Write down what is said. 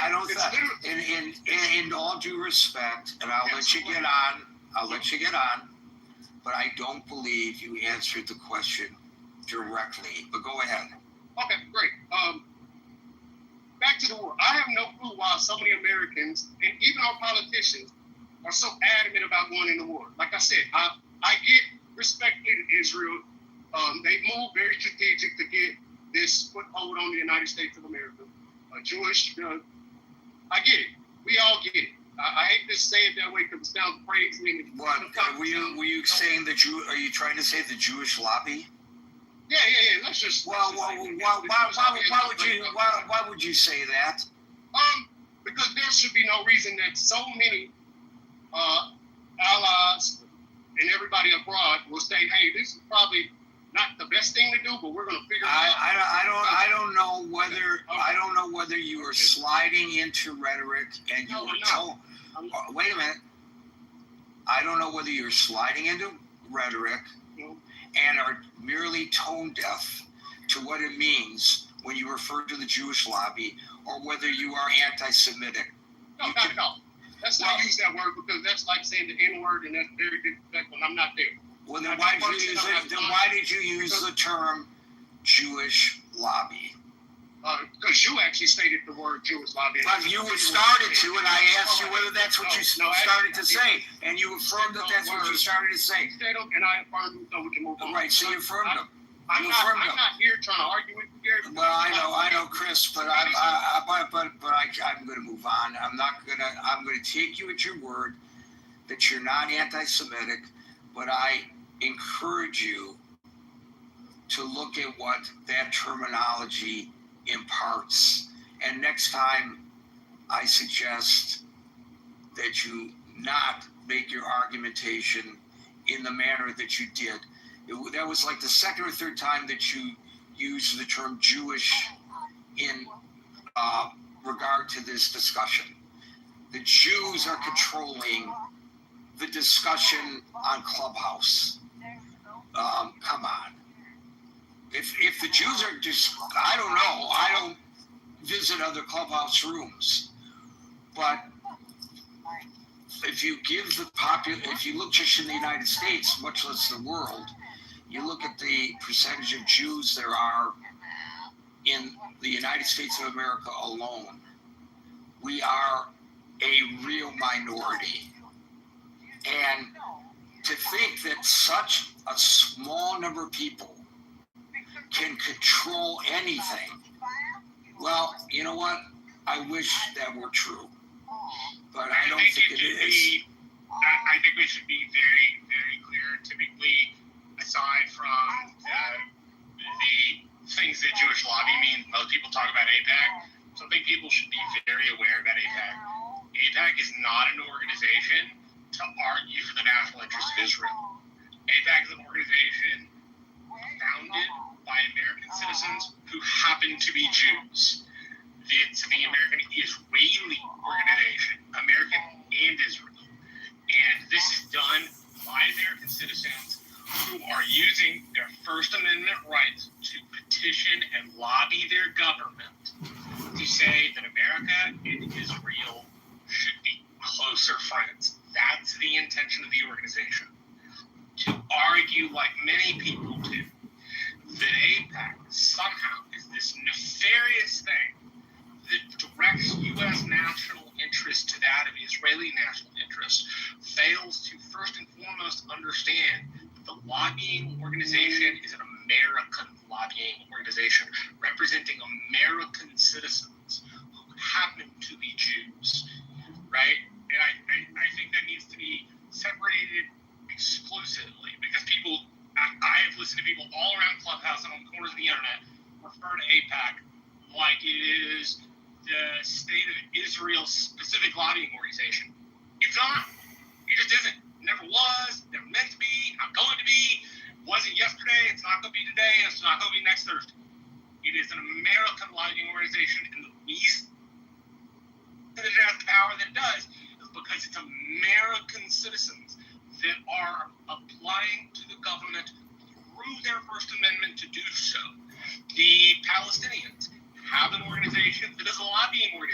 I don't think, in all due respect, and I'll let you get on, but I don't believe you answered the question directly. But go ahead. Okay, great. Back to the war. I have no clue why so many Americans, and even our politicians, are so adamant about wanting the war. Like I said, I get respectfully to Israel. They moved very strategic to get this foothold on the United States of America. Jewish, I get it. We all get it. I hate to say it that way because it sounds crazy. What were you saying? Are you trying to say the Jewish lobby? Yeah. Let's just. Why would you say that? Because there should be no reason that so many allies and everybody abroad will say, "Hey, this is probably not the best thing to do, but we're going to figure it out." I don't know whether you are sliding into rhetoric and you were told. Wait a minute. I don't know whether you're sliding into rhetoric and are merely tone deaf to what it means when you refer to the Jewish lobby, or whether you are anti-Semitic. No, not at all. Let's not use that word because that's like saying the N-word, and that's very disrespectful, and I'm not there. Well, then why did you use the term Jewish lobby? Because you actually stated the word Jewish lobby. But you started to, and I asked you whether that's what you started to say, and you affirmed that that's what you started to say. You said them, and I affirmed them, so we can move on. Right, so you affirmed them. I'm not here trying to argue with you, Gary. Well, I know, Chris, but I'm going to move on. I'm going to take you at your word that you're not anti-Semitic, but I encourage you to look at what that terminology imparts. And next time, I suggest that you not make your argumentation in the manner that you did. That was like the second or third time that you used the term Jewish in regard to this discussion. The Jews are controlling the discussion on Clubhouse. Come on. If the Jews are just, I don't know. I don't visit other Clubhouse rooms, but if you look just in the United States, much less the world, you look at the percentage of Jews there are in the United States of America alone, we are a real minority. And to think that such a small number of people can control anything, well, you know what? I wish that were true. But I don't think it is. I think we should be very, very clear. Typically, aside from the things that Jewish lobby mean, most people talk about AIPAC. So I think people should be very aware about AIPAC. AIPAC is not an organization to argue for the national interest of Israel. AIPAC is an organization founded by American citizens who happen to be Jews. It's the American Israeli organization, American and Israel. And this is done by American citizens who are using their First Amendment rights to petition and lobby their government to say that America and Israel should be closer friends. That's the intention of the organization. To argue, like many people do, that AIPAC somehow is this nefarious thing that directs U.S. national interest to that of Israeli national interest, fails to first and foremost understand that the lobbying organization is an American lobbying organization representing American citizens who happen to be Jews, right? And I think that needs to be separated exclusively because people, I have listened to people all around Clubhouse and on corners of the internet refer to AIPAC like it is the state of Israel's specific lobbying organization. It's not. It just isn't. Never was. Never meant to be. Not going to be. Wasn't yesterday. It's not going to be today. And it's not going to be next Thursday. It is an American lobbying organization, and the reason that it has the power that it does is because it's American citizens that are applying to the government through their First Amendment to do so. The Palestinians have an organization that is a lobbying organization.